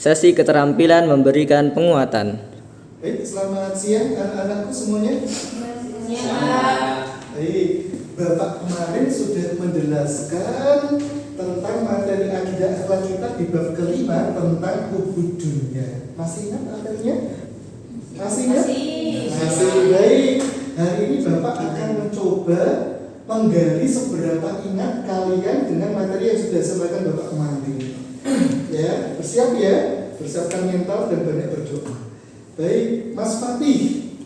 Sesi keterampilan memberikan penguatan. Baik, selamat siang anak-anakku semuanya. Baik, Bapak kemarin sudah menjelaskan tentang materi akidah akhlak kita di bab kelima tentang hubud dunia. Masih ingat materinya? Masih ingat? Masih. Baik, hari ini Bapak akan mencoba menggali seberapa ingat kalian dengan materi yang sudah disampaikan Bapak kemarin. Ya, bersiap ya, persiapkan mental dan banyak berdoa. Baik, Mas Fatih,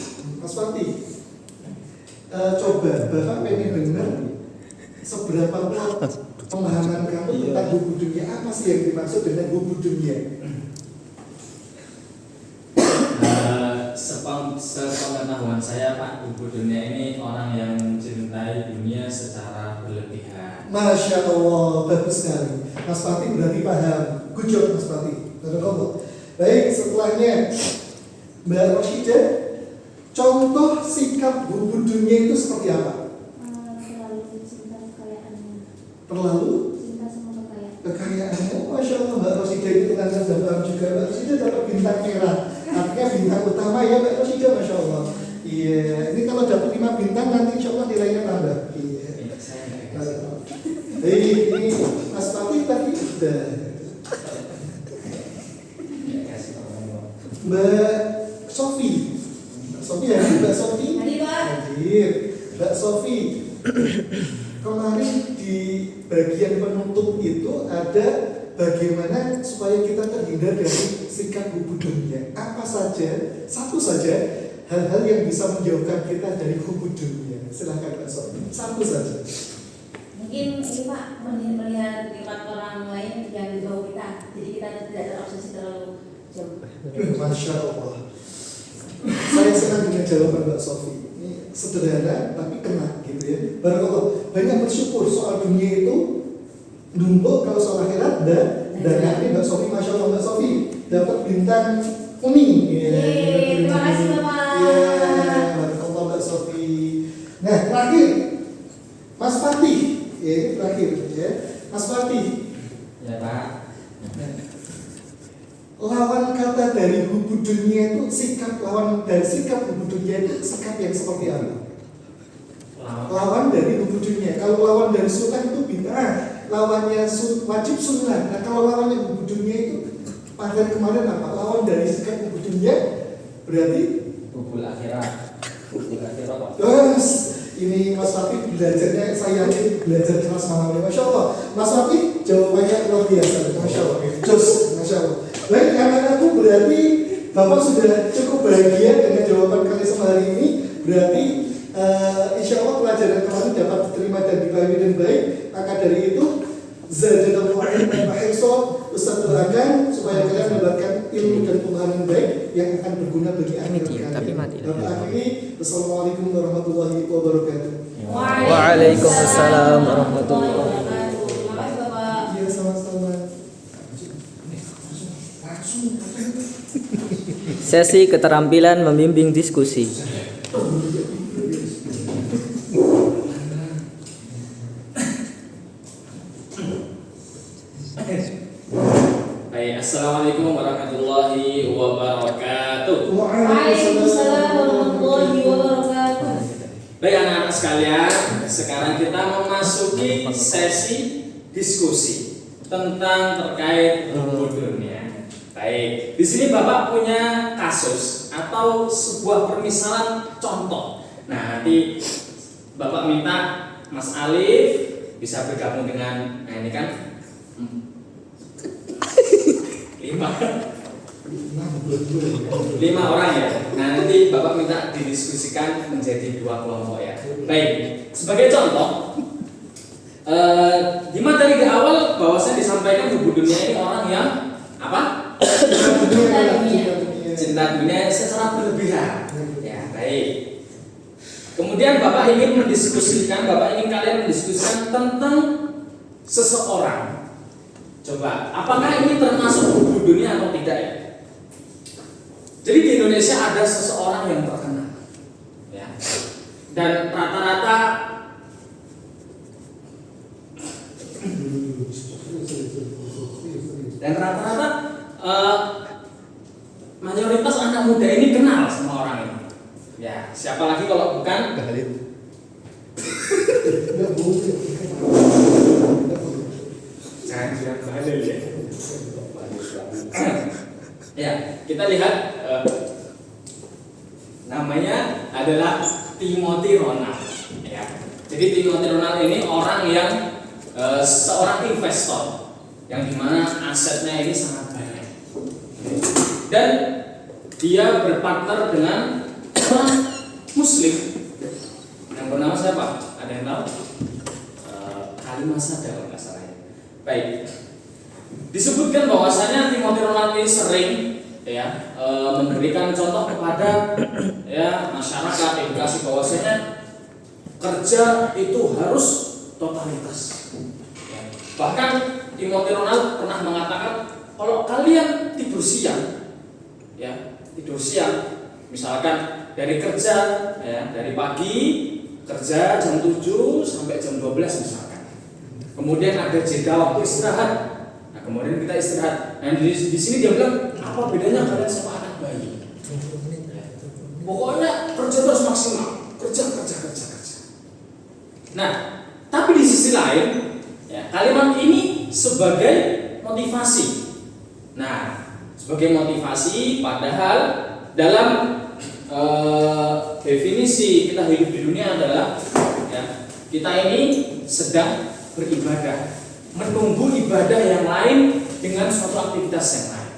coba Bapak pengen dengar seberapa kuat pemahaman kamu tentang hubud dunia. Apa sih yang dimaksud dengan hubud dunia? Sepengetahuan saya Pak, hubud dunia ini orang yang mencintai dunia secara berlebihan. Masya Allah, bagus sekali. Mas Fatih berarti paham. Good job Mas Fatih. Baik, setelahnya Mbak Rosida, contoh sikap hubud dunia itu seperti apa? Terlalu cinta kekayaannya. Terlalu Cinta sama kekayaan. kekayaannya. Masya Allah, Mbak Rosida itu kan sudah paham juga. Mbak Rosida dapat bintang merah, artinya bintang utama ya Mbak Rosida, Masya Allah. Iya, ini kalau dapat 5 bintang nanti insya Allah nilainya tambah. Iya. Ini Mas Fatih tadi sudah. Mbak Sofi ya, Mbak Sofi. Hadir. Mbak Sofi. Kemarin di bagian penutup itu ada bagaimana supaya kita terhindar dari sikap hubud dunia. Apa saja, satu saja hal-hal yang bisa menjauhkan kita dari hubud dunia. Silakan Mbak Sofi. Satu saja. Mungkin ini Pak melihat nikmat orang lain yang di bawah kita, jadi kita tidak terobsesi terlalu jauh. Masya Allah. Saya senang dengan jawaban Mbak Sofi. Ini sederhana tapi kena gitu ya. Barakallah. Banyak bersyukur soal dunia itu numpuk, kalau soal akhirat dan nanti Mbak Sofi, Masya Allah Mbak Sofi dapat bintang kuning. Terima kasih Bapak. Ya, barakallah Mbak Sofi. Nah, terakhir Mas Fatih. Ya, terakhir ya. Mas Fatih. Ya Pak. Lawan kata dari hubud dunia itu sikap, lawan dari sikap hubud dunia itu sikap yang seperti apa? Lawan dari hubud dunia. Kalau lawan dari sunnah itu bid'ah, lawannya wajib sunnah. Nah kalau lawannya hubud dunia itu pada kemarin apa? Lawan dari sikap hubud dunia berarti Hubul akhirat. yes. Ini Mas Fatih belajarnya, saya belajar kelas malam ini. Masya Allah. Mas Fatih jawabannya luar biasa. Masya Allah. Masya Allah. Baik, anak-anakku, berarti Bapak sudah cukup bahagia dengan jawaban kalian hari ini. Berarti insya Allah pelajaran kemarin dapat diterima dan dipahami dengan baik. Maka dari itu zadallahu ilman wa hifdhan. Ustaz doakan supaya kalian mendapatkan ilmu dan pemahaman baik yang akan berguna bagi akhirat kalian. Bapak akhiri, wassalamualaikum warahmatullahi wabarakatuh. Waalaikumsalam warahmatullahi wabarakatuh. Terima kasih Bapak. Iya, sama-sama. Sesi keterampilan membimbing diskusi. Baik, assalamualaikum warahmatullahi wabarakatuh. Waalaikumsalam warahmatullahi wabarakatuh. Baik anak-anak sekalian, sekarang kita memasuki sesi diskusi tentang terkait hubud dunia. Baik, di sini Bapak punya kasus atau sebuah permisalan contoh. Nah, nanti Bapak minta Mas Alif bisa bergabung dengan, nah ini kan 5 orang ya. Nah, nanti Bapak minta didiskusikan menjadi 2 kelompok ya. Baik, sebagai contoh, di materi di awal bahwasanya disampaikan hubud dunia ini orang yang apa? Cinta dunia secara berlebihan. Ya, baik. Kemudian Bapak ingin kalian mendiskusikan tentang seseorang. Coba, apakah ini termasuk hubud dunia atau tidak ya? Jadi di Indonesia ada seseorang yang terkenal, ya. Dan rata-rata siapa lagi kalau bukan Enggak boleh. jangan bilang Bahlil ya. Ya, kita lihat namanya adalah Timothy Ronald. Ya. Jadi Timothy Ronald ini orang yang seorang investor yang dimana asetnya ini sangat banyak. Dan dia berpartner dengan orang Muslim yang bernama siapa? Ada yang tahu? Kalimah Sada kalau nggak salah. Baik. Disebutkan bahwasanya Timothy Ronald ini sering ya memberikan contoh kepada ya masyarakat edukasi bahwasanya kerja itu harus totalitas. Ya. Bahkan Timothy Ronald pernah mengatakan kalau kalian tidur siang, ya tidur siang, misalkan dari kerja ya dari pagi kerja jam 7 sampai jam 12 misalkan. Kemudian ada jeda waktu istirahat. Nah, kemudian kita istirahat. Nah, di sini dia bilang, apa bedanya kalian sama anak bayi? Pokoknya kerja terus maksimal, kerja. Nah, tapi di sisi lain, ya, kalimat ini sebagai motivasi. Nah, sebagai motivasi, padahal dalam definisi kita hidup di dunia adalah, ya, kita ini sedang beribadah, menunggu ibadah yang lain dengan suatu aktivitas yang lain.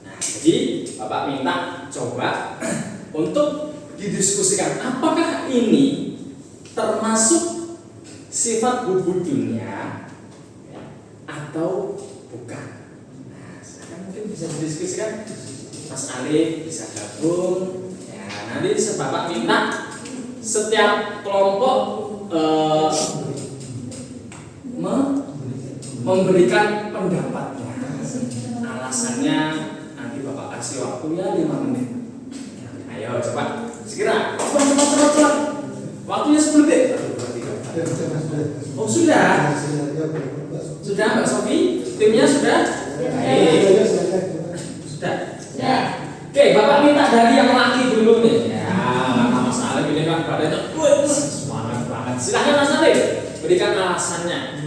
Nah, jadi Bapak minta coba untuk didiskusikan apakah ini termasuk sifat bubur dunia ya, atau bukan. Nah, sekarang mungkin bisa didiskusikan. Mas Alif bisa gabung. Ya, nanti Bapak minta setiap kelompok memberikan pendapatnya, alasannya nanti Bapak kasih waktu ya 5 menit. Ayo coba segera, cepat. Waktunya 10 detik. Oh sudah Mbak Sofi, timnya sudah? Baik. Sudah. Ya. Oke, Bapak minta dari yang laki dulu nih. Ya, Mas Alif ini kan badannya semangat banget. Silahkan Mas Alif, berikan alasannya.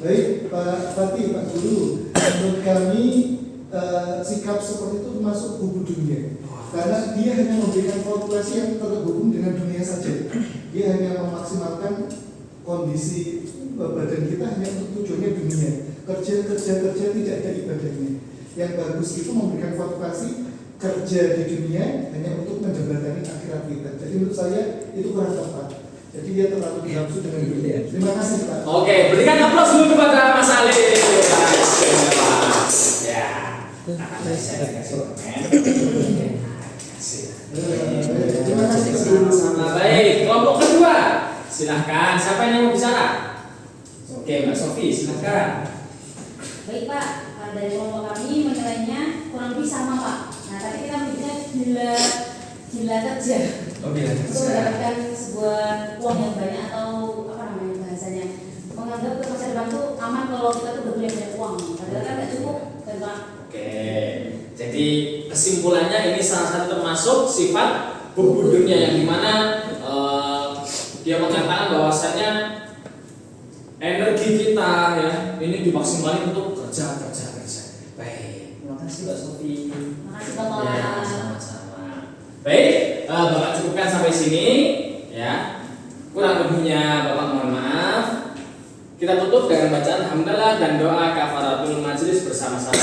Baik, Pak Fatih, Pak Guru, menurut kami sikap seperti itu termasuk buku dunia. Karena dia hanya memberikan kalkulasi yang terhubung dengan dunia saja. Dia hanya memaksimalkan kondisi badan kita hanya untuk tujuannya dunia. Kerja tidak ada ibadahnya. Yang bagus itu memberikan kalkulasi kerja di dunia hanya untuk menjembatani akhirat kita. Jadi menurut saya itu kurang tepat. Jadi dia terlalu dinafsu dengan dunia. Terima kasih Pak. Oke, berikan aplaus dulu kepada Mas Alif. Ya. Saya kasih komen. Terima kasih. Sama-sama. Baik, kelompok kedua. Silahkan. Siapa yang mau bicara? Oke, Mbak Sofi, silahkan. Baik Pak, dari kelompok kami menilainya kurang lebih sama Pak. Nah tadi kita menyebutnya gila kerja. Oh, gila Untuk mendapatkan sebuah uang yang banyak atau apa namanya bahasanya, menganggap ke masa depan tuh aman kalau kita tuh udah punya banyak uang. Padahal kan nggak cukup kan Pak. Oke, jadi kesimpulannya ini salah satu termasuk sifat bubur dunia yang dimana dia mengatakan bahwasanya energi kita ya ini dimaksimalkan untuk kerja. Baik, terima kasih Mbak Sofi. Terima kasih Bapak. Ya, sama-sama. Baik, Bapak cukupkan sampai sini ya. Kurang lebihnya Bapak mohon maaf. Kita tutup dengan bacaan hamdalah dan doa kafaratul majelis bersama-sama.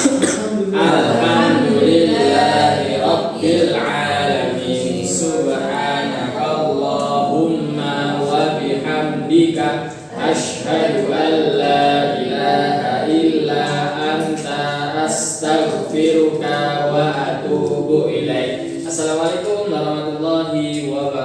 Alhamdulillahi rabbil alamin. Subhanakallahumma wa bihamdika asyhadu an la ilaha illa anta astaghfiruka wa atubu ilaik. Assalamualaikum warahmatullahi wabarakatuh.